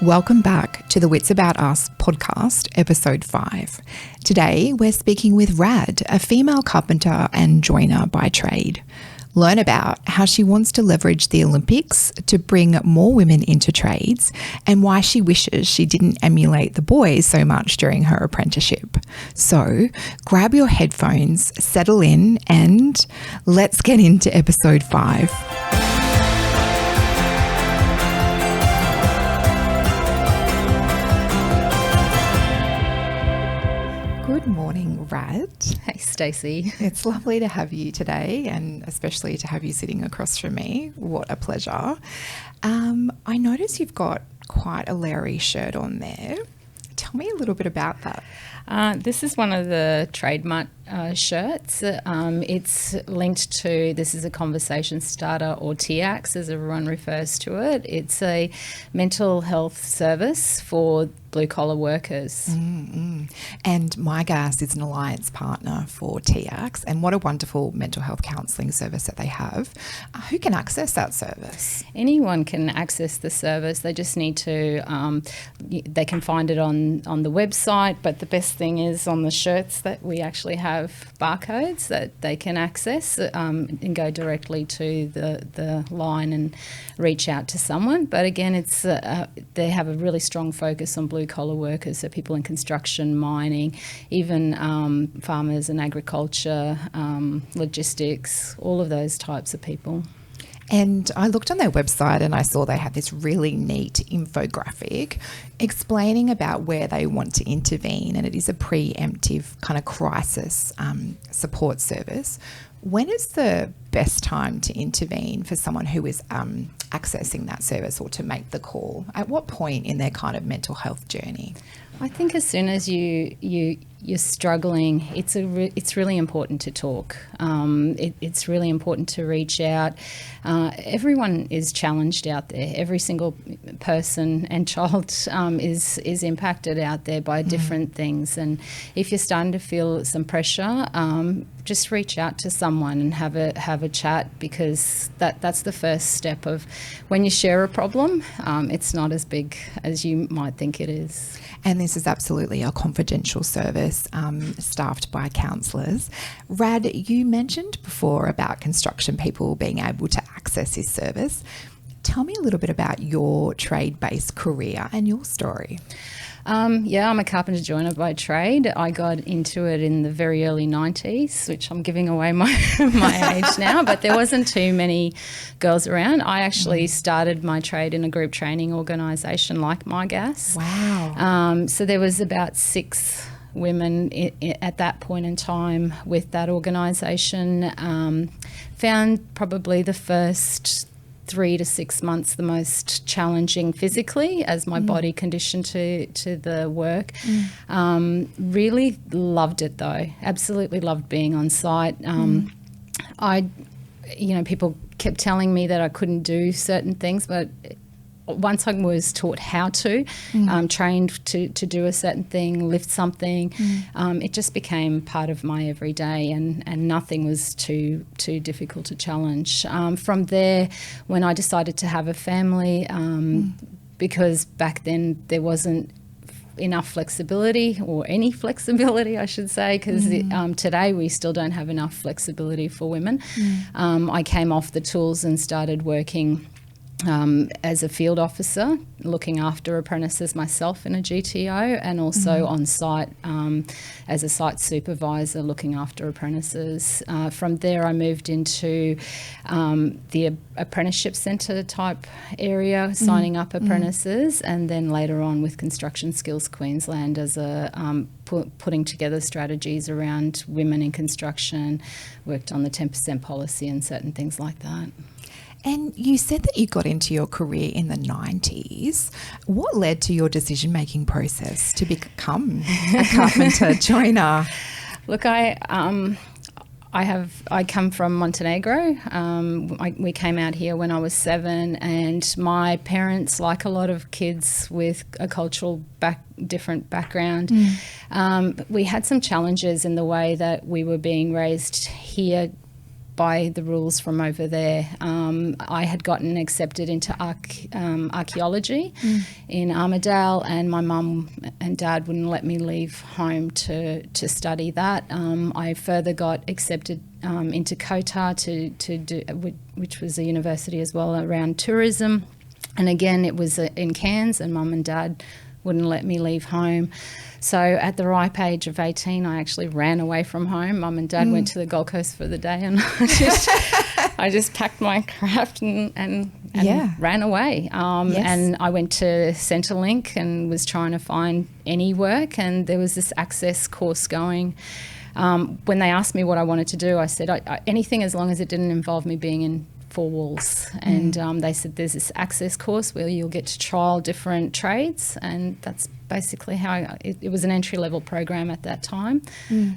Welcome back to the Wits About Us podcast, episode 5. Today, we're speaking with Rad, a female carpenter and joiner by trade. Learn about how she wants to leverage the Olympics to bring more women into trades and why she wishes she didn't emulate the boys so much during her apprenticeship. So, grab your headphones, settle in, and let's get into episode 5. Good morning, Rad. Hey, Stacey. It's lovely to have you today, and especially to have you sitting across from me. What a pleasure. I notice you've got quite a Larry shirt on there. Tell me a little bit about that. This is one of the trademark shirts. It's linked to, this is a conversation starter, or TAX as everyone refers to it. It's a mental health service for blue collar workers. And My Gas is an alliance partner for TAX, and what a wonderful mental health counselling service that they have. Who can access that service? Anyone can access the service. They just need to, they can find it on the website, but the best thing is on the shirts that we actually have barcodes that they can access and go directly to the line and reach out to someone. But again, it's they have a really strong focus on blue collar workers, so people in construction, mining, even farmers and agriculture, logistics, all of those types of people. And I looked on their website and I saw they have this really neat infographic explaining about where they want to intervene, and it is a preemptive kind of crisis support service. When is the best time to intervene for someone who is accessing that service, or to make the call? At what point in their kind of mental health journey? I think as soon as you're struggling, it's really important to talk. It's really important to reach out. Everyone is challenged out there. Every single person and child is impacted out there by different things. And if you're starting to feel some pressure, just reach out to someone and have a chat, because that's the first step of when you share a problem. It's not as big as you might think it is. And this is absolutely a confidential service staffed by counsellors. Rad, you mentioned before about construction people being able to access this service. Tell me a little bit about your trade-based career and your story. Yeah, I'm a carpenter joiner by trade. I got into it in the very early 90s, which I'm giving away my age now, but there wasn't too many girls around. I actually started my trade in a group training organisation like My Gas. Wow. So there was about 6 women at that point in time with that organisation. Found probably the first 3 to 6 months the most challenging physically, as my body conditioned to the work. Really loved it though. Absolutely loved being on site. People kept telling me that I couldn't do certain things, but once I was taught how to, trained to do a certain thing, lift something, it just became part of my everyday, and nothing was too difficult to challenge. From there, when I decided to have a family, because back then there wasn't enough flexibility, or any flexibility I should say, because today we still don't have enough flexibility for women. I came off the tools and started working as a field officer, looking after apprentices myself in a GTO, and also on site as a site supervisor, looking after apprentices. From there I moved into the apprenticeship centre type area, signing up apprentices, and then later on with Construction Skills Queensland as a putting together strategies around women in construction, worked on the 10% policy and certain things like that. And you said that you got into your career in the 90s. What led to your decision-making process to become a carpenter joiner? Look, I come from Montenegro. We came out here when I was 7, and my parents, like a lot of kids with a cultural different background, we had some challenges in the way that we were being raised here by the rules from over there. I had gotten accepted into archaeology in Armidale, and my mum and dad wouldn't let me leave home to study that. I further got accepted into COTA to do, which was a university as well around tourism. And again, it was in Cairns, and mum and dad wouldn't let me leave home. So at the ripe age of 18, I actually ran away from home. Mum and dad went to the Gold Coast for the day, and I just packed my craft and ran away. And I went to Centrelink and was trying to find any work, and there was this access course going. When they asked me what I wanted to do, I said anything as long as it didn't involve me being in four walls. And they said there's this access course where you'll get to trial different trades, and that's basically how it was an entry-level program at that time.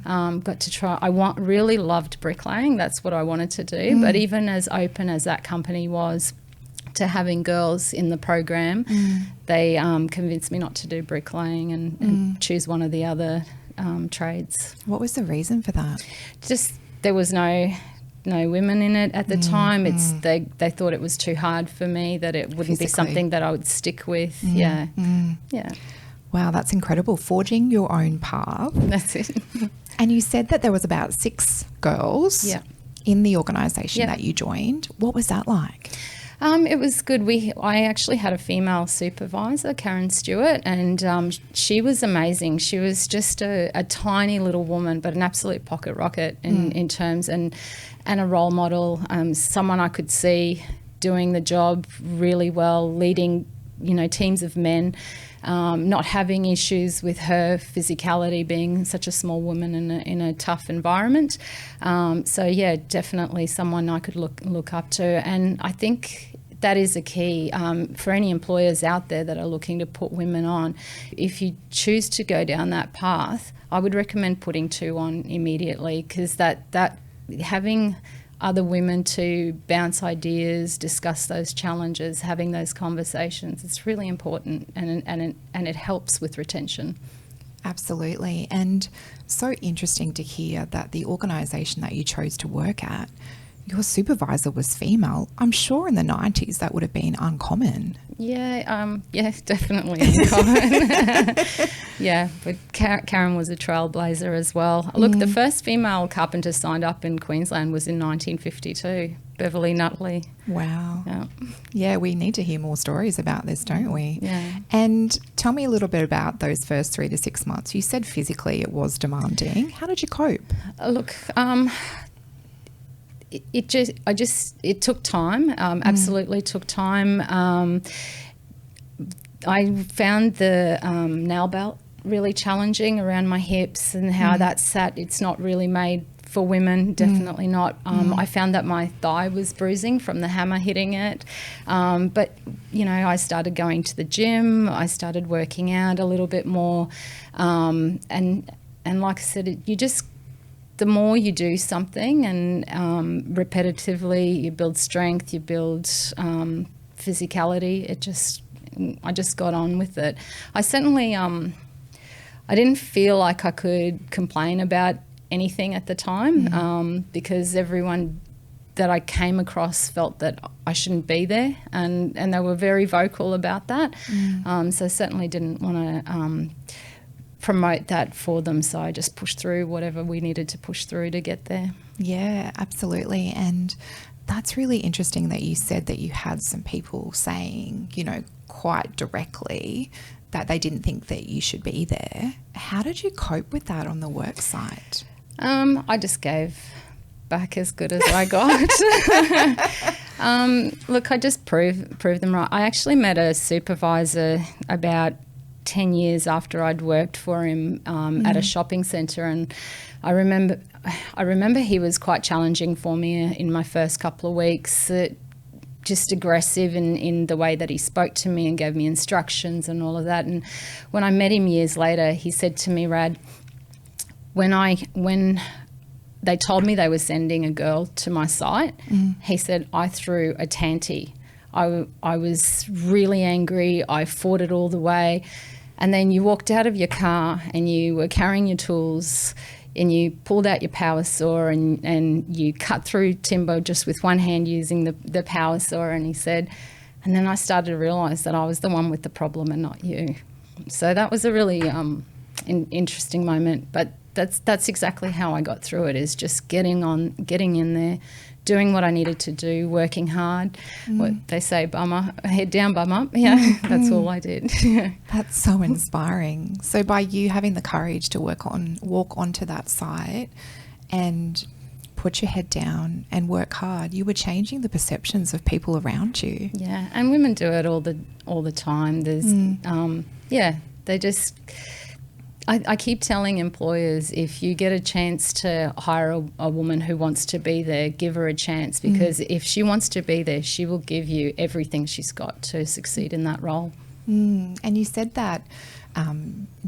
Got to try. Really loved bricklaying. That's what I wanted to do. But even as open as that company was to having girls in the program, they convinced me not to do bricklaying and choose one of the other trades. What was the reason for that? Just there was no women in it at the time. They thought it was too hard for me, that it wouldn't be something that I would stick with. Yeah. Wow, that's incredible. Forging your own path. That's it. And you said that there was about 6 girls in the organisation that you joined. What was that like? It was good. I actually had a female supervisor, Karen Stewart, and she was amazing. She was just a tiny little woman, but an absolute pocket rocket in terms, and a role model, someone I could see doing the job really well, leading, teams of men, not having issues with her physicality, being such a small woman in a tough environment. So definitely someone I could look up to, and I think that is a key for any employers out there that are looking to put women on. If you choose to go down that path, I would recommend putting 2 on immediately, because that having other women to bounce ideas, discuss those challenges, having those conversations, it's really important, and it helps with retention. Absolutely. And so interesting to hear that the organisation that you chose to work at, your supervisor was female. I'm sure in the 90s that would have been uncommon. Yeah, definitely uncommon. But Karen was a trailblazer as well. Look, the first female carpenter signed up in Queensland was in 1952, Beverly Nutley. Wow. Yeah, we need to hear more stories about this, don't we? Yeah. And tell me a little bit about those first 3 to 6 months. You said physically it was demanding. How did you cope? Look, it took time. Absolutely took time. I found the nail belt really challenging around my hips, and how that sat. It's not really made for women, definitely not. I found that my thigh was bruising from the hammer hitting it. But, I started going to the gym. I started working out a little bit more. And like I said, the more you do something and repetitively, you build strength, you build physicality. I just got on with it. I certainly, I didn't feel like I could complain about anything at the time, because everyone that I came across felt that I shouldn't be there, and they were very vocal about that. So I certainly didn't want to promote that for them, so I just pushed through whatever we needed to push through to get there. Yeah, absolutely. And that's really interesting that you said that you had some people saying, quite directly that they didn't think that you should be there. How did you cope with that on the work site? I just gave back as good as I got. Look, I just proved them right. I actually met a supervisor about 10 years after I'd worked for him at a shopping centre, and I remember he was quite challenging for me in my first couple of weeks, just aggressive in the way that he spoke to me and gave me instructions and all of that. And when I met him years later, he said to me, Rad, when they told me they were sending a girl to my site, he said, I threw a tanty. I was really angry. I fought it all the way. And then you walked out of your car and you were carrying your tools. and you pulled out your power saw and you cut through timber just with one hand using the power saw. And he said, and then I started to realise that I was the one with the problem and not you. So that was a really interesting moment. But that's exactly how I got through it, is just getting in there, doing what I needed to do, working hard. What they say, head down, bum up. Yeah, that's all I did. That's so inspiring. So by you having the courage to walk onto that site and put your head down and work hard, you were changing the perceptions of people around you. Yeah, and women do it all the time. There's they just. I keep telling employers, if you get a chance to hire a woman who wants to be there, give her a chance, because if she wants to be there, she will give you everything she's got to succeed in that role. And you said that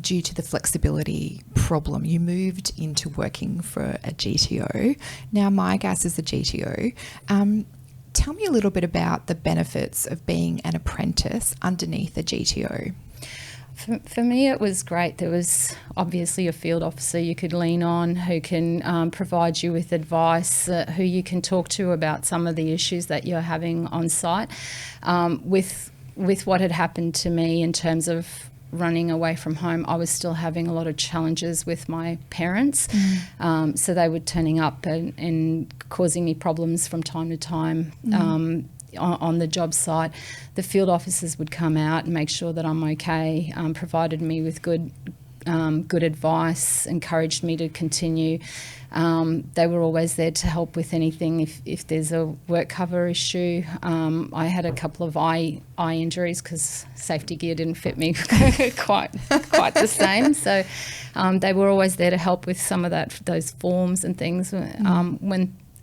due to the flexibility problem, you moved into working for a GTO. Now, my gas is a GTO. Tell me a little bit about the benefits of being an apprentice underneath a GTO. For me, it was great. There was obviously a field officer you could lean on who can provide you with advice, who you can talk to about some of the issues that you're having on site. With what had happened to me in terms of running away from home, I was still having a lot of challenges with my parents. So they were turning up and causing me problems from time to time. On the job site, the field officers would come out and make sure that I'm okay, provided me with good advice, encouraged me to continue. They were always there to help with anything. If there's a work cover issue, I had a couple of eye injuries because safety gear didn't fit me quite the same. So they were always there to help with some of those forms and things.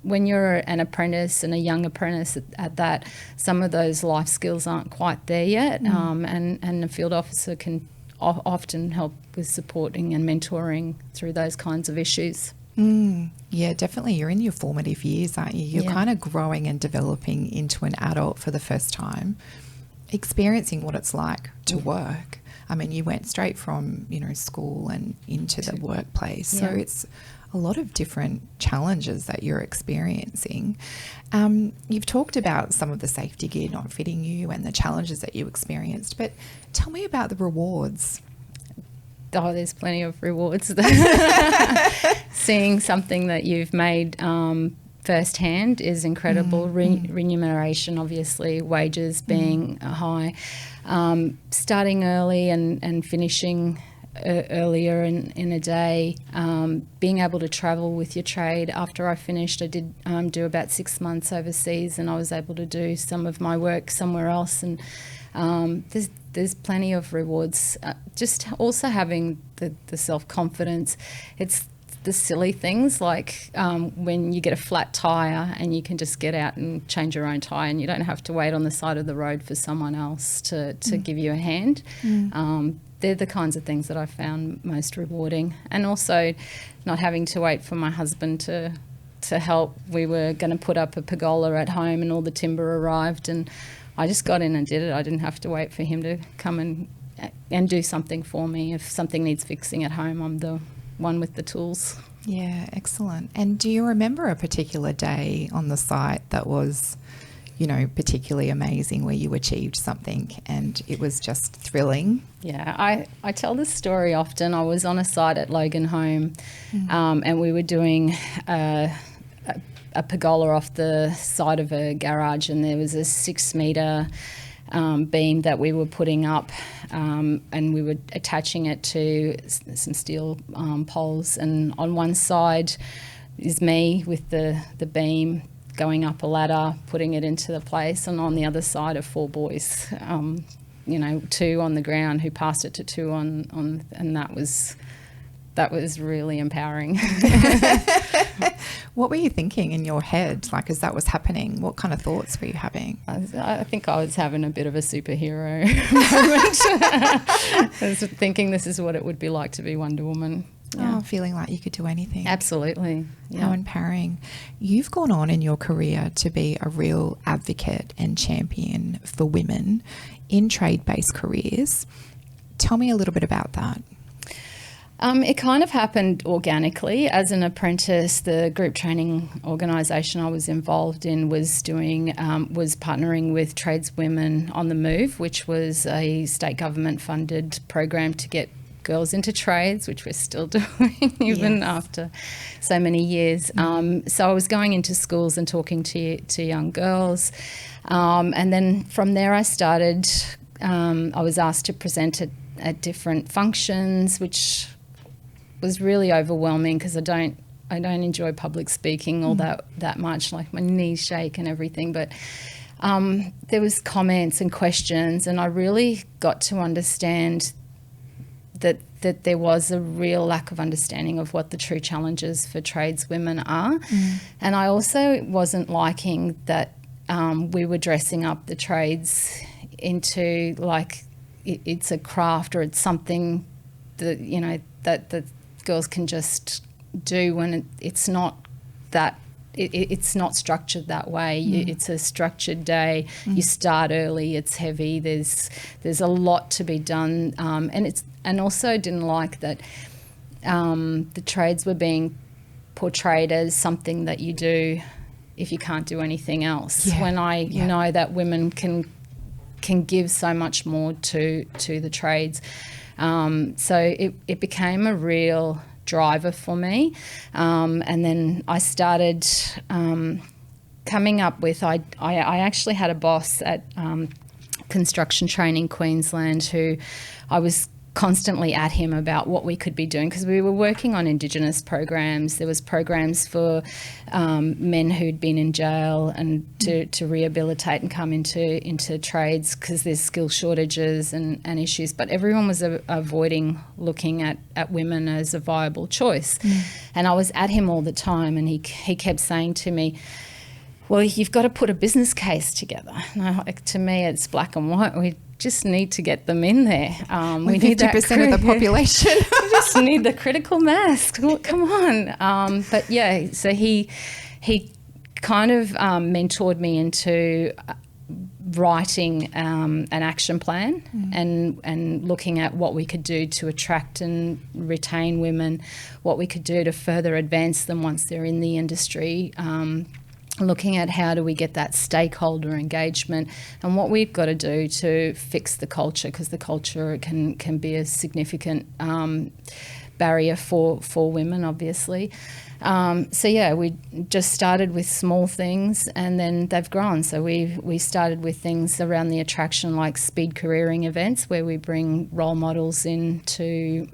When you're an apprentice and a young apprentice at that, some of those life skills aren't quite there yet, and the field officer can often help with supporting and mentoring through those kinds of issues. Yeah, definitely. You're in your formative years, aren't you? You're kind of growing and developing into an adult for the first time, experiencing what it's like to work. I mean, you went straight from, school and into the workplace. So it's a lot of different challenges that you're experiencing. You've talked about some of the safety gear not fitting you and the challenges that you experienced, but tell me about the rewards. Oh, there's plenty of rewards. Seeing something that you've made firsthand is incredible. Remuneration, obviously, wages being high. Starting early and finishing earlier in a day, being able to travel with your trade. After I finished, I did do about 6 months overseas, and I was able to do some of my work somewhere else. And there's plenty of rewards. Just also having the self-confidence. It's the silly things like when you get a flat tyre and you can just get out and change your own tyre, and you don't have to wait on the side of the road for someone else to give you a hand. They're the kinds of things that I found most rewarding. And also not having to wait for my husband to help. We were going to put up a pergola at home and all the timber arrived, and I just got in and did it. I didn't have to wait for him to come and do something for me. If something needs fixing at home, I'm the one with the tools. Yeah, excellent. And do you remember a particular day on the site that was, particularly amazing, where you achieved something and it was just thrilling? Yeah, I tell this story often. I was on a site at Logan Home and we were doing a pergola off the side of a garage, and there was a 6 metre beam that we were putting up, and we were attaching it to some steel poles, and on one side is me with the beam going up a ladder, putting it into the place, and on the other side are 4 boys, 2 on the ground who passed it to 2 on, and that was really empowering. What were you thinking in your head, like, as that was happening? What kind of thoughts were you having? I think I was having a bit of a superhero moment. I was thinking this is what it would be like to be Wonder Woman. Yeah. Oh, feeling like you could do anything. Absolutely. Yeah. How empowering. You've gone on in your career to be a real advocate and champion for women in trade-based careers. Tell me a little bit about that. It kind of happened organically. As an apprentice, the group training organisation I was involved in was partnering with tradeswomen on the move, which was a state government funded program to get girls into trades, which we're still doing even after so many years. So I was going into schools and talking to young girls, and then from there I started. I was asked to present at different functions, which was really overwhelming because I don't enjoy public speaking all that much, like my knees shake and everything. But there was comments and questions, and I really got to understand that there was a real lack of understanding of what the true challenges for tradeswomen are. And I also wasn't liking that we were dressing up the trades into like it's a craft or it's something that, you know, that girls can just do when it's not that. It's not structured that way. It's a structured day. You start early. It's heavy. There's a lot to be done, and also didn't like that the trades were being portrayed as something that you do if you can't do anything else. When I know that women can give so much more to the trades, so it became a real driver for me, and then I started coming up with I actually had a boss at Construction Training Queensland who I was constantly at him about what we could be doing, because we were working on Indigenous programs. There was programs for men who'd been in jail and to rehabilitate and come into trades because there's skill shortages and issues. But everyone was avoiding looking at women as a viable choice. And I was at him all the time, and he kept saying to me, well, you've got to put a business case together. And to me, it's black and white. We just need to get them in there. We need 50% of the population. We just need the critical mass. Come on. But yeah, so he kind of mentored me into writing an action plan and looking at what we could do to attract and retain women, what we could do to further advance them once they're in the industry, looking at how do we get that stakeholder engagement and what we've got to do to fix the culture, because the culture can be a significant barrier for women, obviously. So yeah, we just started with small things and then they've grown. So we started with things around the attraction, like speed careering events, where we bring role models into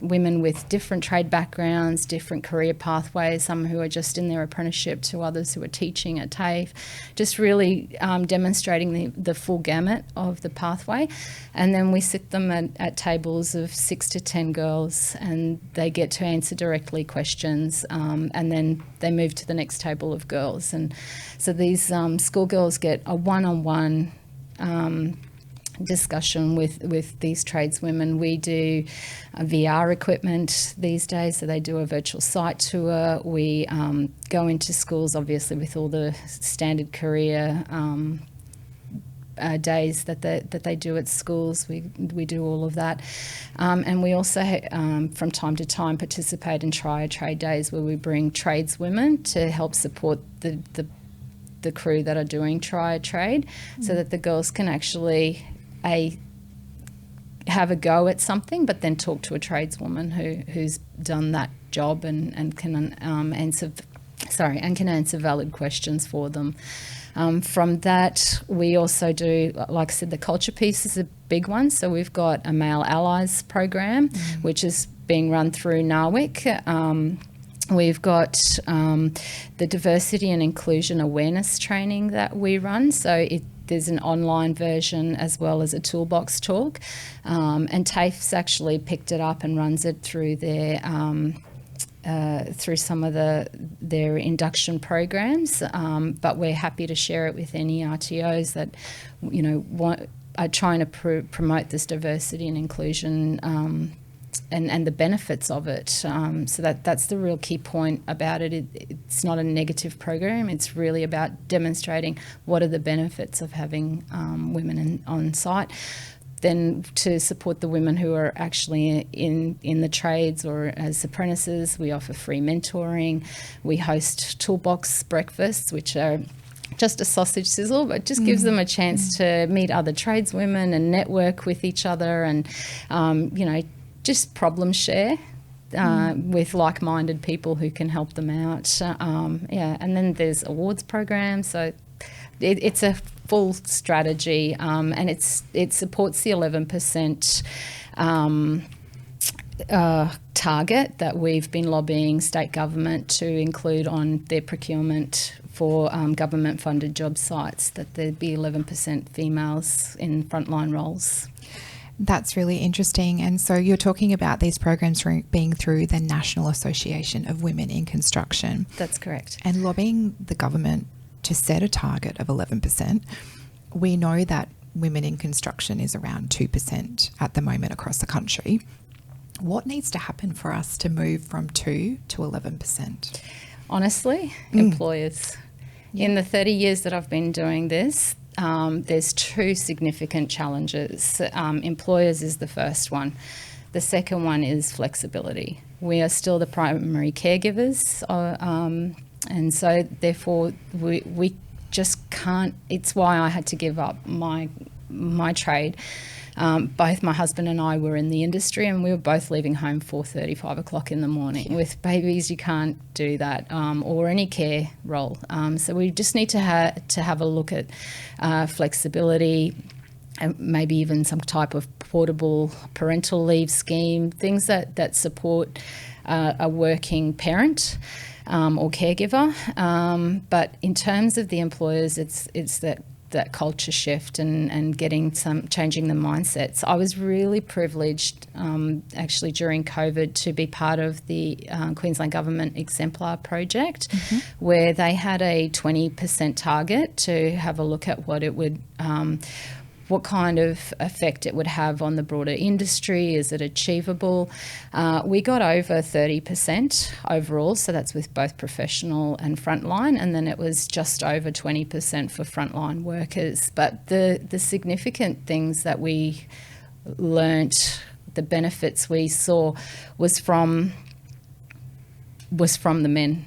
women with different trade backgrounds, different career pathways, some who are just in their apprenticeship to others who are teaching at TAFE, just really demonstrating the full gamut of the pathway. And then we sit them at tables of 6 to 10 girls and they get to answer directly questions, and then they move to the next table of girls. And so these schoolgirls get a one-on-one discussion with these tradeswomen. We do VR equipment these days, so they do a virtual site tour. We go into schools, obviously, with all the standard career days that they do at schools. We do all of that, and we also from time to time participate in try a trade days, where we bring tradeswomen to help support the crew that are doing try a trade, so that the girls can actually have a go at something, but then talk to a tradeswoman who's done that job and can answer valid questions for them. From that, we also do, like I said, the culture piece is a big one. So we've got a Male Allies program, which is being run through NAWIC. We've got the diversity and inclusion awareness training that we run. So there's an online version as well as a toolbox talk. And TAFE's actually picked it up and runs it through their through some of their induction programs. But we're happy to share it with any RTOs that, you know, are trying to promote this diversity and inclusion and the benefits of it. So that's the real key point about it. It's not a negative program. It's really about demonstrating what are the benefits of having women on site. then to support the women who are actually in the trades or as apprentices, we offer free mentoring. We host toolbox breakfasts, which are just a sausage sizzle, but just gives them a chance to meet other tradeswomen and network with each other and, just problem share with like-minded people who can help them out. And then there's awards programs. So it's a full strategy, and it supports the 11% target that we've been lobbying state government to include on their procurement for government-funded job sites, that there'd be 11% females in frontline roles. That's really interesting. And so you're talking about these programs being through the National Association of Women in Construction. That's correct. And lobbying the government to set a target of 11%. We know that women in construction is around 2% at the moment across the country. What needs to happen for us to move from 2 to 11%? Honestly, employers. Yeah. In the 30 years that I've been doing this, there's two significant challenges. Employers is the first one. The second one is flexibility. We are still the primary caregivers, and so therefore we just can't. It's why I had to give up my trade. Both my husband and I were in the industry, and we were both leaving home 4:30, 5 o'clock in the morning. Yeah. With babies, you can't do that, or any care role. So we just need to have a look at flexibility, and maybe even some type of portable parental leave scheme, things that support a working parent or caregiver. But in terms of the employers, it's that culture shift and changing the mindsets. I was really privileged actually during COVID to be part of the Queensland Government Exemplar project, where they had a 20% target to have a look at what it would what kind of effect it would have on the broader industry. Is it achievable? We got over 30% overall, so that's with both professional and frontline, and then it was just over 20% for frontline workers. But the significant things that we learnt, the benefits we saw, was from the men.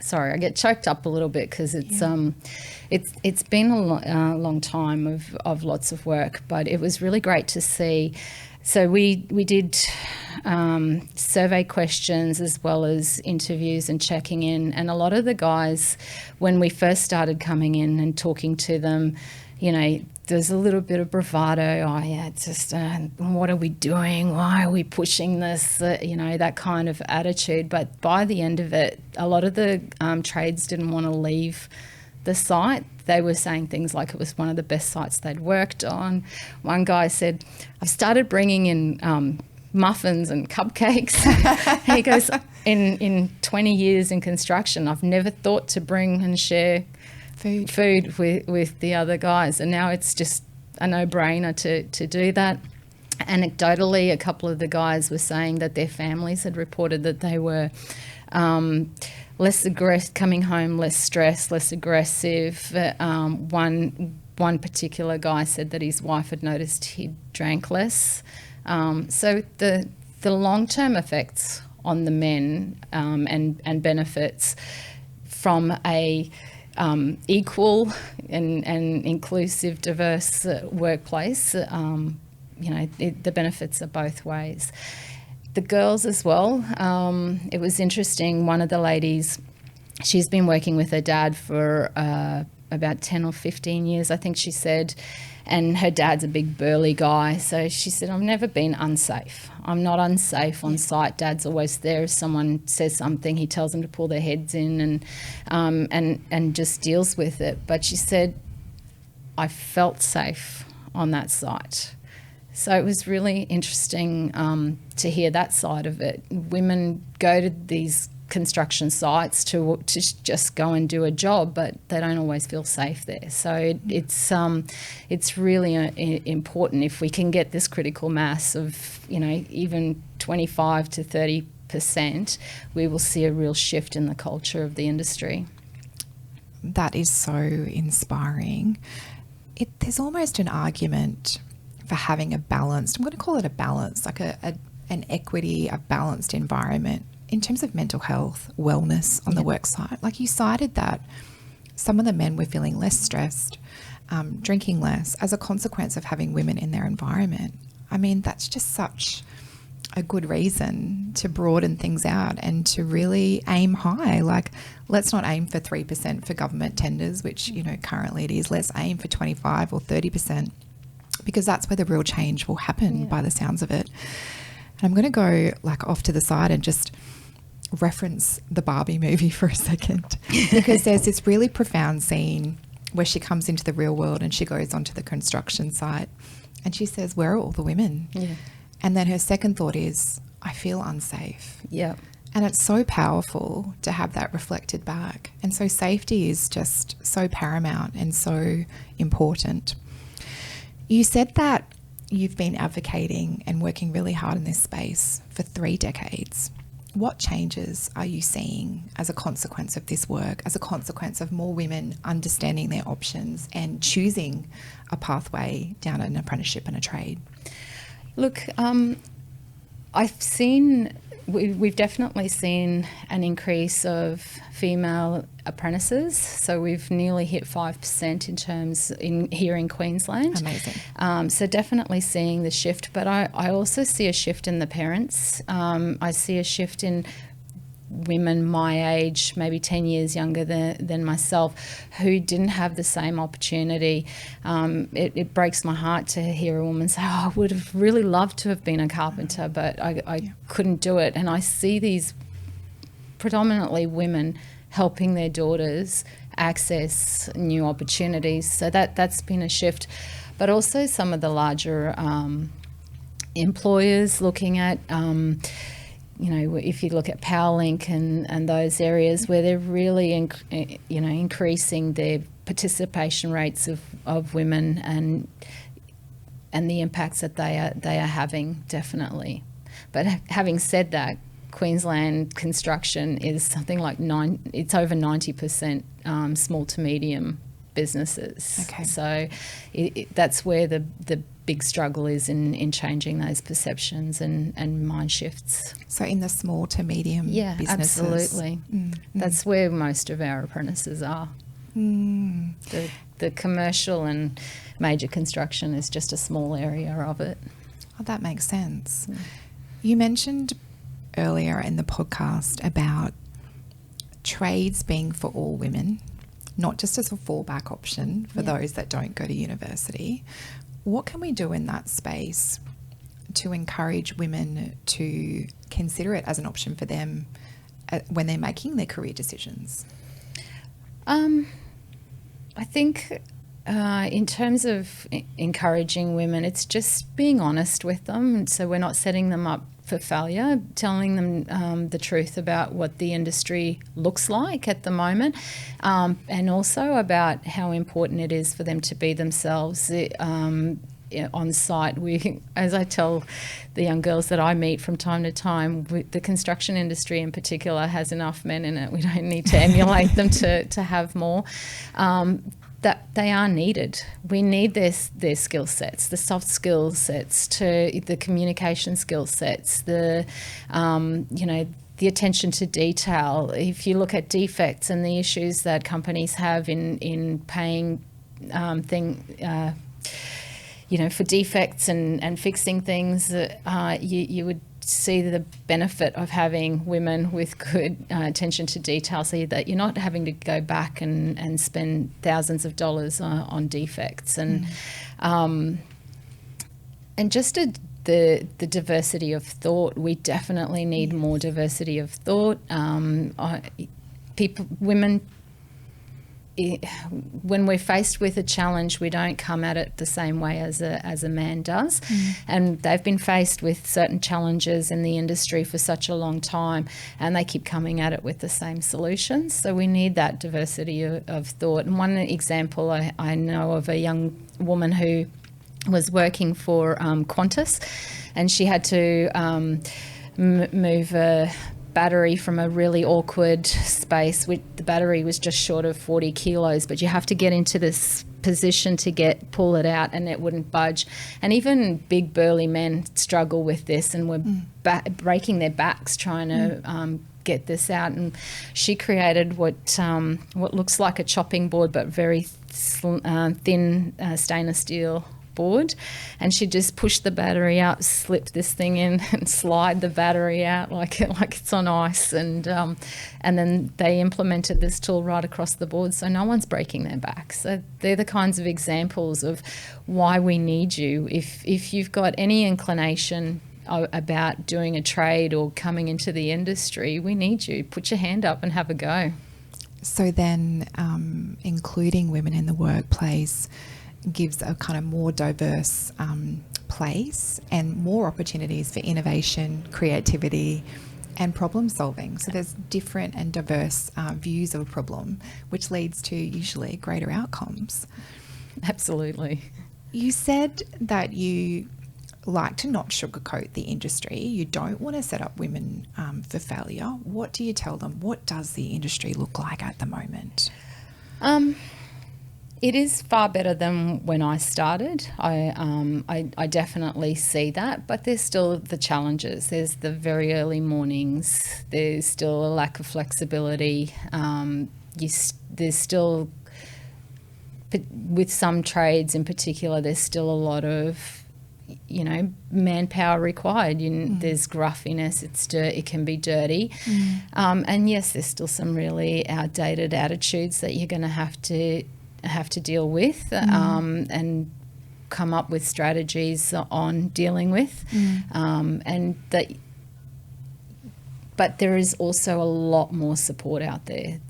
Sorry, I get choked up a little bit because it's been a long time of lots of work, but it was really great to see. So we did survey questions as well as interviews and checking in, and a lot of the guys, when we first started coming in and talking to them, there's a little bit of bravado. Oh yeah, it's just what are we doing? Why are we pushing this? That kind of attitude. But by the end of it, a lot of the trades didn't want to leave the site. They were saying things like it was one of the best sites they'd worked on. One guy said, "I've started bringing in muffins and cupcakes." He goes, in 20 years in construction, I've never thought to bring and share food with the other guys, and now it's just a no-brainer to do that. Anecdotally, a couple of the guys were saying that their families had reported that they were coming home less stressed, less aggressive. One particular guy said that his wife had noticed he drank less. So the long-term effects on the men and benefits from a equal and inclusive, diverse workplace, the benefits are both ways. The girls as well, it was interesting. One of the ladies, she's been working with her dad for about 10 or 15 years, I think she said, and her dad's a big burly guy. So she said, I've never been unsafe. I'm not unsafe on site. Dad's always there. If someone says something, he tells them to pull their heads in and just deals with it. But she said, I felt safe on that site. So it was really interesting to hear that side of it. Women go to these construction sites to just go and do a job, but they don't always feel safe there. So it's really important if we can get this critical mass of even 25 to 30%, we will see a real shift in the culture of the industry. That is so inspiring. there's almost an argument for having a balanced, I'm going to call it a balance, like an equity, a balanced environment in terms of mental health, wellness on the work site. Like you cited that some of the men were feeling less stressed, drinking less as a consequence of having women in their environment. I mean, that's just such a good reason to broaden things out and to really aim high. Like, let's not aim for 3% for government tenders, which, you know, currently it is. Let's aim for 25 or 30%, because that's where the real change will happen by the sounds of it. And I'm going to go like off to the side and just reference the Barbie movie for a second, because there's this really profound scene where she comes into the real world and she goes onto the construction site and she says, "Where are all the women?" Yeah. And then her second thought is, "I feel unsafe." Yeah. And it's so powerful to have that reflected back. And so safety is just so paramount and so important. You said that you've been advocating and working really hard in this space for 3 decades. What changes are you seeing as a consequence of this work, as a consequence of more women understanding their options and choosing a pathway down an apprenticeship and a trade? Look, we've definitely seen an increase of female apprentices. So we've nearly hit 5% in terms here in Queensland. Amazing. So definitely seeing the shift. But I also see a shift in the parents. I see a shift in women my age, maybe 10 years younger than myself, who didn't have the same opportunity. It breaks my heart to hear a woman say, "Oh, I would have really loved to have been a carpenter, but I couldn't do it." And I see these predominantly women helping their daughters access new opportunities. So that's been a shift. But also some of the larger employers looking at you know, if you look at PowerLink and those areas where they're really, increasing their participation rates of women and the impacts that they are having, definitely. But having said that, Queensland construction is something like it's over 90% small to medium businesses. Okay. So that's where the big struggle is in changing those perceptions and mind shifts. So in the small to medium businesses. Absolutely. That's where most of our apprentices are. The commercial and major construction is just a small area of it. Oh, that makes sense. You mentioned earlier in the podcast about trades being for all women, not just as a fallback option for those that don't go to university. What can we do in that space to encourage women to consider it as an option for them when they're making their career decisions? I think in terms of encouraging women, it's just being honest with them. So we're not setting them up for failure, telling them the truth about what the industry looks like at the moment, and also about how important it is for them to be themselves. On site, as I tell the young girls that I meet from time to time, the construction industry in particular has enough men in it. We don't need to emulate them to have more. That they are needed. We need their skill sets, the soft skill sets, to the communication skill sets, the attention to detail. If you look at defects and the issues that companies have in paying for defects and fixing things, you would see the benefit of having women with good attention to detail, so that you're not having to go back and spend thousands of dollars on defects and just the diversity of thought. We definitely need more diversity of thought. Women, when we're faced with a challenge, we don't come at it the same way as a man does. And they've been faced with certain challenges in the industry for such a long time, and they keep coming at it with the same solutions. So we need that diversity of thought. And one example, I know of a young woman who was working for Qantas, and she had to move a battery from a really awkward space. The battery was just short of 40 kilos, but you have to get into this position to pull it out, and it wouldn't budge. And even big burly men struggle with this and were breaking their backs trying to get this out. And she created what looks like a chopping board, but very thin stainless steel board, and she just pushed the battery out, slip this thing in and slide the battery out like it's on ice, and then they implemented this tool right across the board, so no one's breaking their back. So they're the kinds of examples of why we need you. If you've got any inclination about doing a trade or coming into the industry, we need you. Put your hand up and have a go. So then including women in the workplace gives a kind of more diverse place and more opportunities for innovation, creativity and problem solving. So there's different and diverse views of a problem, which leads to usually greater outcomes. Absolutely. You said that you like to not sugarcoat the industry. You don't want to set up women for failure. What do you tell them? What does the industry look like at the moment? It is far better than when I started. I definitely see that, but there's still the challenges. There's the very early mornings. There's still a lack of flexibility. There's still, with some trades in particular, there's still a lot of, manpower required. There's gruffiness. It can be dirty, and yes, there's still some really outdated attitudes that you're going to have to deal with and come up with strategies on dealing with, but there is also a lot more support out there.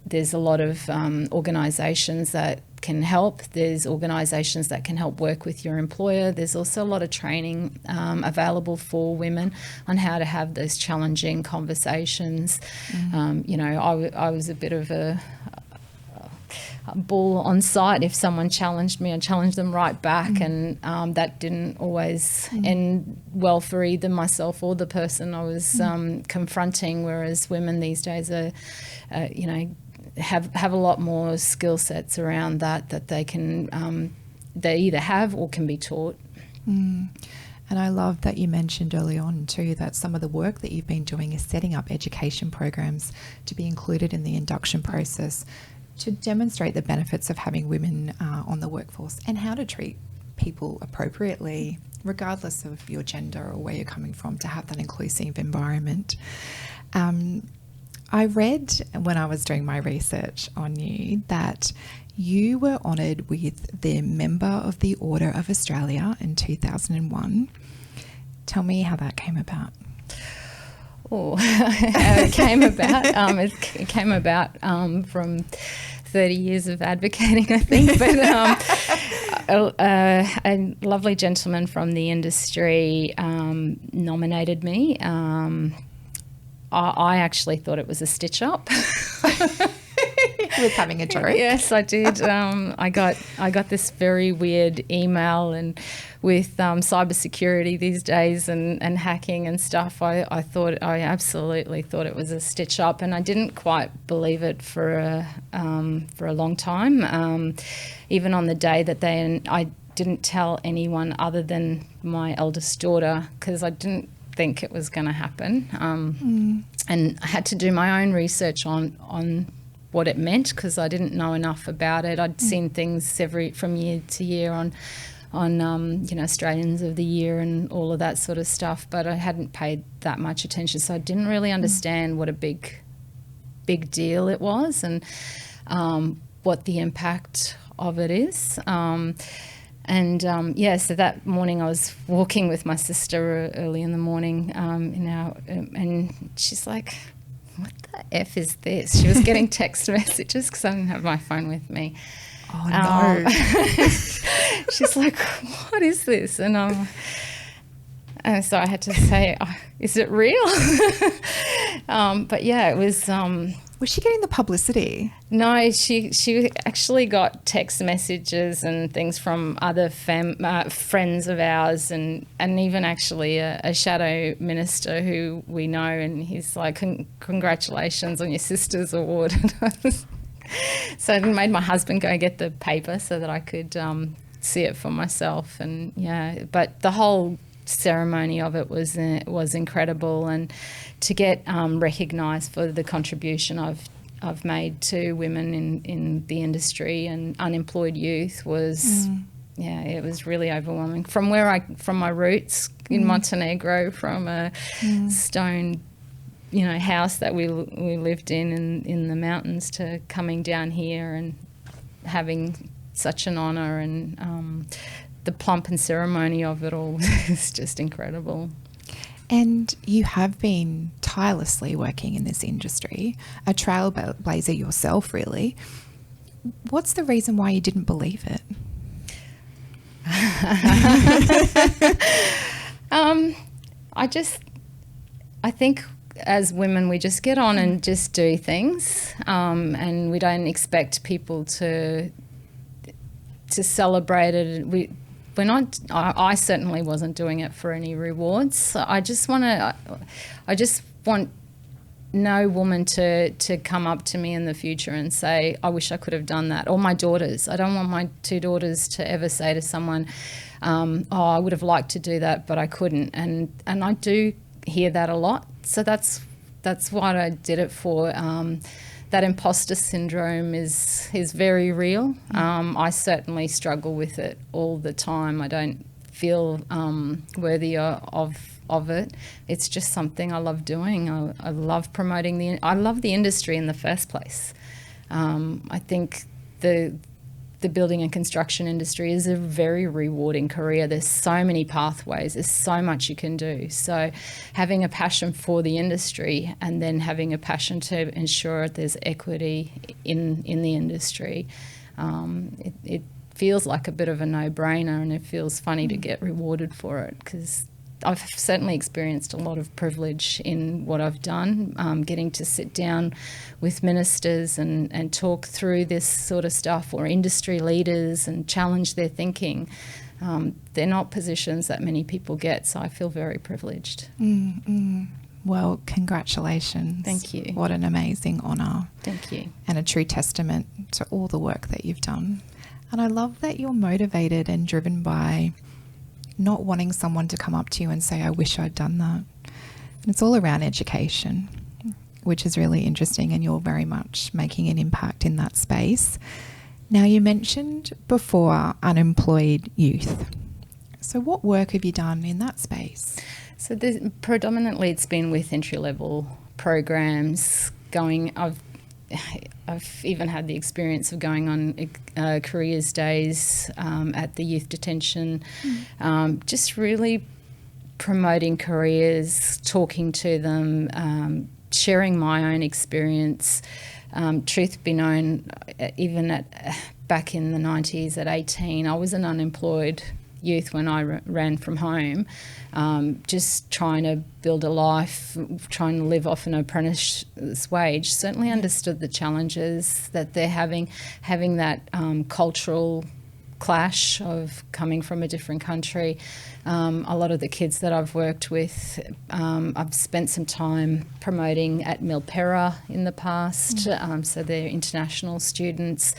There's a lot of organisations that can help. There's organisations that can help work with your employer. There's also a lot of training available for women on how to have those challenging conversations. I was a bit of a bull on site. If someone challenged me, I challenged them right back, and that didn't always end well for either myself or the person I was confronting, whereas women these days are, have a lot more skill sets around that they can they either have or can be taught. And I love that you mentioned early on too that some of the work that you've been doing is setting up education programs to be included in the induction process to demonstrate the benefits of having women on the workforce and how to treat people appropriately, regardless of your gender or where you're coming from, to have that inclusive environment. I read when I was doing my research on you that you were honoured with the Member of the Order of Australia in 2001. Tell me how that came about. How it came about. It came about from 30 years of advocating, I think. But a lovely gentleman from the industry nominated me. I actually thought it was a stitch up. With having a joke. Yes, I did. I got this very weird email, and with cybersecurity these days and hacking and stuff, I absolutely thought it was a stitch up, and I didn't quite believe it for a long time. Even on the day that I didn't tell anyone other than my eldest daughter, because I didn't think it was going to happen, and I had to do my own research on what it meant, because I didn't know enough about it. I'd seen things from year to year on Australians of the Year and all of that sort of stuff, but I hadn't paid that much attention, so I didn't really understand what a big deal it was, and what the impact of it is. So that morning I was walking with my sister early in the morning, and she's like, "What the F is this?" She was getting text messages because I didn't have my phone with me. Oh, no. She's like, "What is this?" And so I had to say, "Is it real?" But yeah, it was... Was she getting the publicity? No, she actually got text messages and things from other friends of ours, and even actually a shadow minister who we know, and he's like, "Congratulations on your sister's award." So I made my husband go get the paper so that I could see it for myself. And yeah, but the whole ceremony of it was incredible, and to get recognised for the contribution I've made to women in the industry and unemployed youth was yeah, it was really overwhelming. From my roots in Montenegro, from a stone house that we lived in the mountains, to coming down here and having such an honour, and the pomp and ceremony of it all is just incredible. And you have been tirelessly working in this industry, a trailblazer yourself, really. What's the reason why you didn't believe it? I think as women we just get on and just do things, and we don't expect people to celebrate it. We're not. I certainly wasn't doing it for any rewards. I just want no woman to come up to me in the future and say, I wish I could have done that. Or my daughters. I don't want my two daughters to ever say to someone, I would have liked to do that, but I couldn't. And I do hear that a lot. So that's what I did it for. That imposter syndrome is very real. I certainly struggle with it all the time. I don't feel worthy of it. It's just something I love doing. I love promoting I love the industry in the first place. I think the building and construction industry is a very rewarding career. There's so many pathways. There's so much you can do. So having a passion for the industry and then having a passion to ensure there's equity in the industry, it feels like a bit of a no-brainer, and it feels funny to get rewarded for it, because I've certainly experienced a lot of privilege in what I've done, getting to sit down with ministers and talk through this sort of stuff, or industry leaders, and challenge their thinking. They're not positions that many people get, so I feel very privileged. Well, congratulations. Thank you. What an amazing honour. Thank you. And a true testament to all the work that you've done. And I love that you're motivated and driven by not wanting someone to come up to you and say, I wish I'd done that. And it's all around education, which is really interesting, and you're very much making an impact in that space. Now, you mentioned before unemployed youth. So what work have you done in that space? So predominantly it's been with entry-level programs. I've even had the experience of going on careers days at the youth detention, just really promoting careers, talking to them, sharing my own experience. Truth be known, even back in the 90s at 18, I was an unemployed youth when I ran from home, just trying to build a life, trying to live off an apprentice's wage. Certainly understood the challenges that they're having that cultural clash of coming from a different country. A lot of the kids that I've worked with, I've spent some time promoting at Milpera in the past, so they're international students.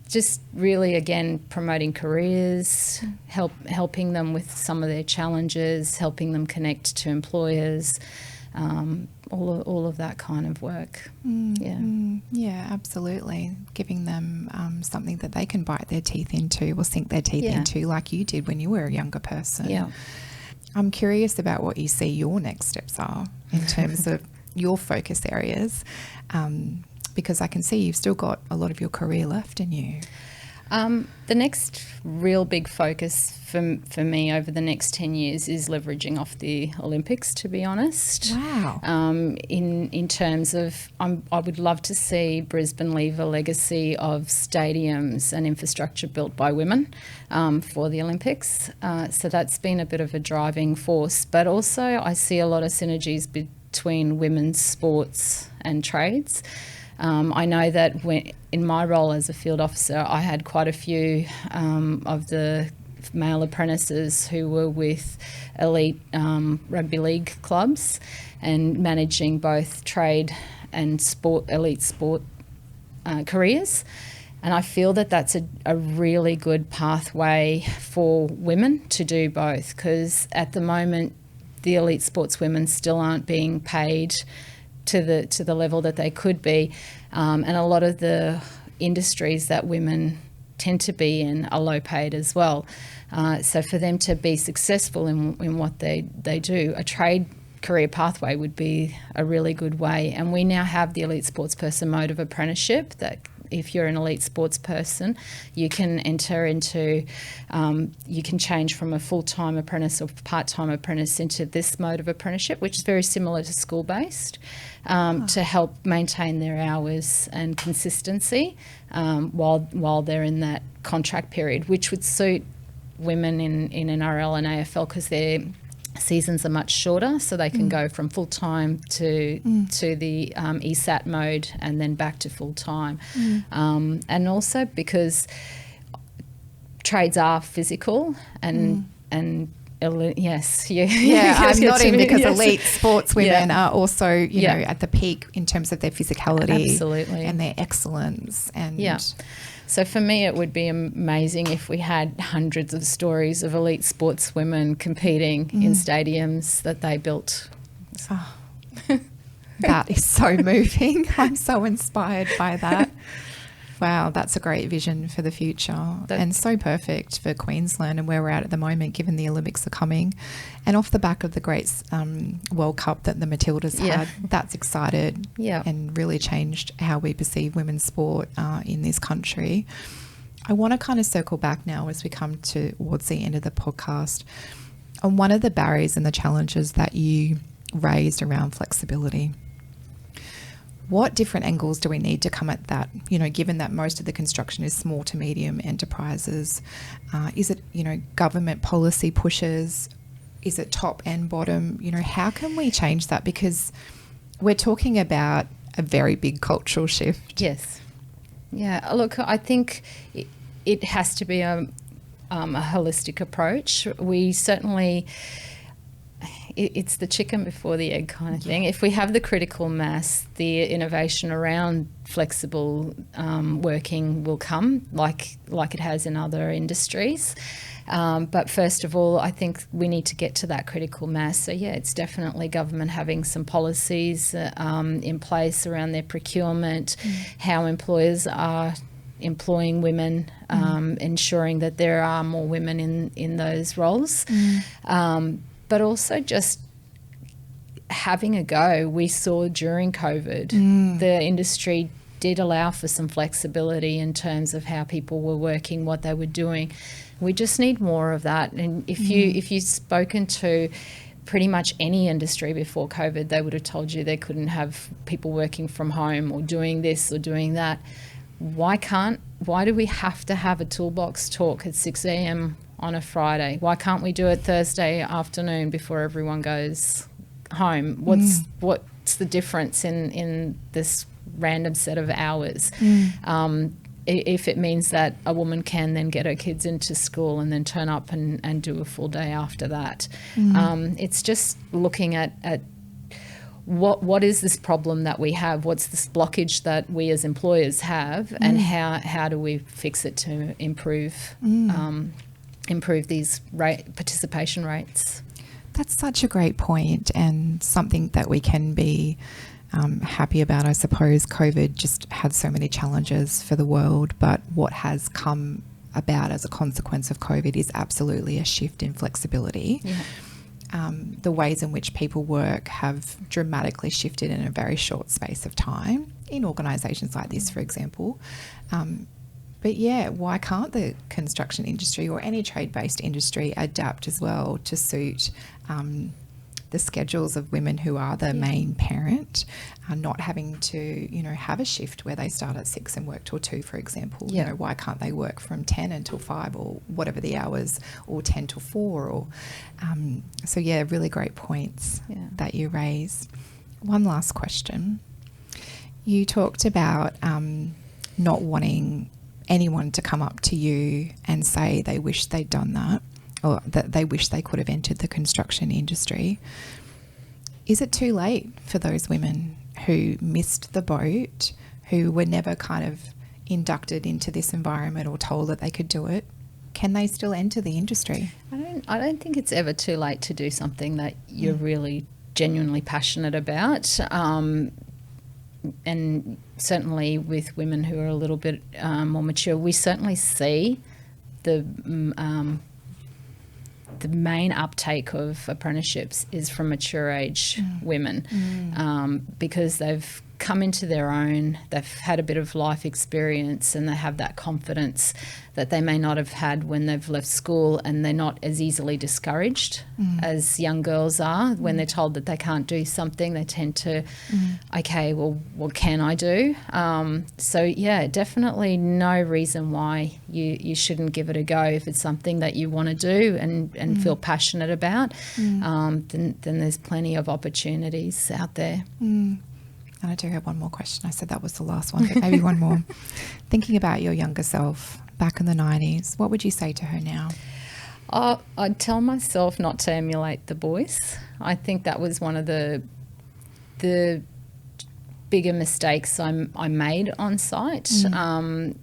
Just really, again, promoting careers, helping them with some of their challenges, helping them connect to employers, all of that kind of work. Yeah, absolutely. Giving them something that they can bite their teeth into or sink their teeth into, like you did when you were a younger person. Yeah. I'm curious about what you see your next steps are in terms of your focus areas. Because I can see you've still got a lot of your career left in you. The next real big focus for me over the next 10 years is leveraging off the Olympics, to be honest. Wow. In terms of, I would love to see Brisbane leave a legacy of stadiums and infrastructure built by women for the Olympics. So that's been a bit of a driving force. But also I see a lot of synergies between women's sports and trades. I know that in my role as a field officer, I had quite a few of the male apprentices who were with elite rugby league clubs and managing both trade and elite sport careers. And I feel that that's a really good pathway for women to do both, because at the moment the elite sportswomen still aren't being paid to the level that they could be, and a lot of the industries that women tend to be in are low paid as well. So for them to be successful in what they do, a trade career pathway would be a really good way. And we now have the elite sportsperson mode of apprenticeship that if you're an elite sports person, you can enter into, you can change from a full-time apprentice or part-time apprentice into this mode of apprenticeship, which is very similar to school-based, to help maintain their hours and consistency while they're in that contract period, which would suit women in NRL and AFL because their seasons are much shorter, so they can go from full-time to the ESAT mode and then back to full-time. And also because trades are physical and yes, I'm nodding because elite sportswomen are also, you know, at the peak in terms of their physicality, absolutely, and their excellence. And so for me, it would be amazing if we had hundreds of stories of elite sportswomen competing in stadiums that they built. Oh, that is so moving. I'm so inspired by that. Wow, that's a great vision for the future and so perfect for Queensland and where we're at the moment, given the Olympics are coming. And off the back of the great World Cup that the Matildas had, that's excited and really changed how we perceive women's sport in this country. I want to kind of circle back now as we come towards the end of the podcast on one of the barriers and the challenges that you raised around flexibility. What different angles do we need to come at that, you know, given that most of the construction is small to medium enterprises? Is it, you know, government policy pushes? Is it top and bottom? You know, how can we change that? Because we're talking about a very big cultural shift. Yes. Yeah. Look, I think it has to be a holistic approach. We certainly... It's the chicken before the egg kind of thing. If we have the critical mass, the innovation around flexible working will come like it has in other industries. But first of all, I think we need to get to that critical mass. So yeah, it's definitely government having some policies in place around their procurement, how employers are employing women, ensuring that there are more women in those roles. But also just having a go. We saw during COVID, the industry did allow for some flexibility in terms of how people were working, what they were doing. We just need more of that. And if you've spoken to pretty much any industry before COVID, they would have told you they couldn't have people working from home or doing this or doing that. Why do we have to have a toolbox talk at 6 a.m. on a Friday? Why can't we do it Thursday afternoon before everyone goes home? What's the difference in this random set of hours? If it means that a woman can then get her kids into school and then turn up and do a full day after that. It's just looking at what is this problem that we have? What's this blockage that we as employers have, and how do we fix it to improve these participation rates? That's such a great point, and something that we can be happy about. I suppose COVID just had so many challenges for the world, but what has come about as a consequence of COVID is absolutely a shift in flexibility. The ways in which people work have dramatically shifted in a very short space of time in organisations like this, for example. But yeah, why can't the construction industry or any trade-based industry adapt as well to suit the schedules of women who are the main parent, not having to, you know, have a shift where they start at 6 and work till 2, for example. You know, why can't they work from 10 until 5 or whatever the hours, or 10 till 4? Or so yeah, really great points that you raised. One last question. You talked about not wanting anyone to come up to you and say they wish they'd done that, or that they wish they could have entered the construction industry. Is it too late for those women who missed the boat, who were never kind of inducted into this environment or told that they could do it, can they still enter the industry? I don't think it's ever too late to do something that you're really genuinely passionate about. And certainly with women who are a little bit more mature, we certainly see the main uptake of apprenticeships is from mature age women, because they've come into their own, they've had a bit of life experience, and they have that confidence that they may not have had when they've left school, and they're not as easily discouraged as young girls are. When they're told that they can't do something, they tend to, okay, well, what can I do? So yeah, definitely no reason why you shouldn't give it a go. If it's something that you want to do and feel passionate about, then there's plenty of opportunities out there. And I do have one more question. I said that was the last one, but maybe one more. Thinking about your younger self back in the 90s, what would you say to her now? I'd tell myself not to emulate the boys. I think that was one of the bigger mistakes I made on site. To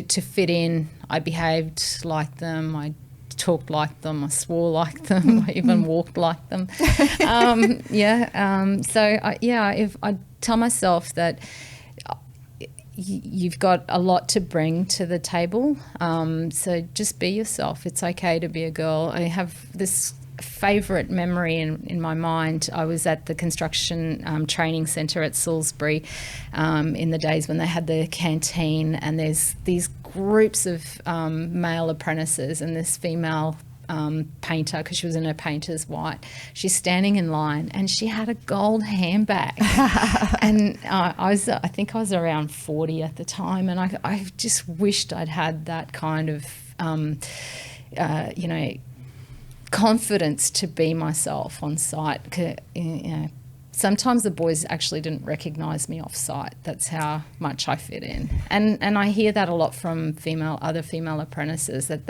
fit in, I behaved like them. I talked like them, I swore like them, I even walked like them. If I tell myself that you've got a lot to bring to the table, so just be yourself. It's okay to be a girl. I have this favourite memory in my mind. I was at the construction training centre at Salisbury in the days when they had the canteen, and there's these groups of male apprentices and this female painter, because she was in her painter's white. She's standing in line and she had a gold handbag. And I think I was around 40 at the time, and I just wished I'd had that kind of confidence to be myself on site. Sometimes the boys actually didn't recognise me off site. That's how much I fit in. And I hear that a lot from other female apprentices, that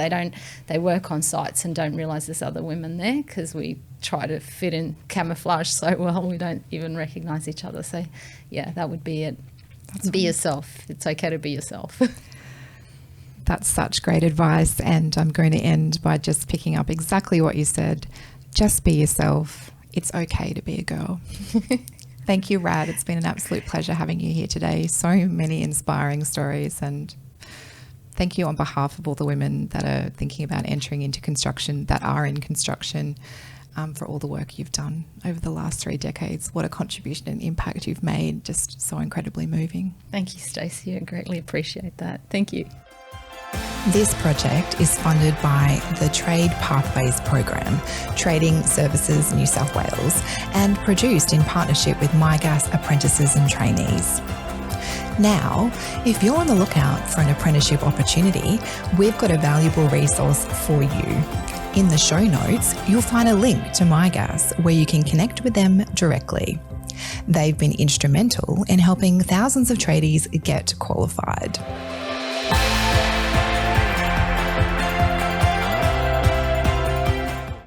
they work on sites and don't realise there's other women there, because we try to fit in camouflage so well we don't even recognise each other. So yeah, that would be it. Be yourself. It's okay to be yourself. That's such great advice, and I'm going to end by just picking up exactly what you said. Just be yourself. It's okay to be a girl. Thank you, Rad. It's been an absolute pleasure having you here today. So many inspiring stories, and thank you on behalf of all the women that are thinking about entering into construction, that are in construction, for all the work you've done over the last 3 decades. What a contribution and impact you've made. Just so incredibly moving. Thank you, Stacey. I greatly appreciate that. Thank you. This project is funded by the Trade Pathways Program, Trading Services New South Wales, and produced in partnership with MyGas Apprentices and Trainees. Now, if you're on the lookout for an apprenticeship opportunity, we've got a valuable resource for you. In the show notes, you'll find a link to MyGas where you can connect with them directly. They've been instrumental in helping thousands of tradies get qualified.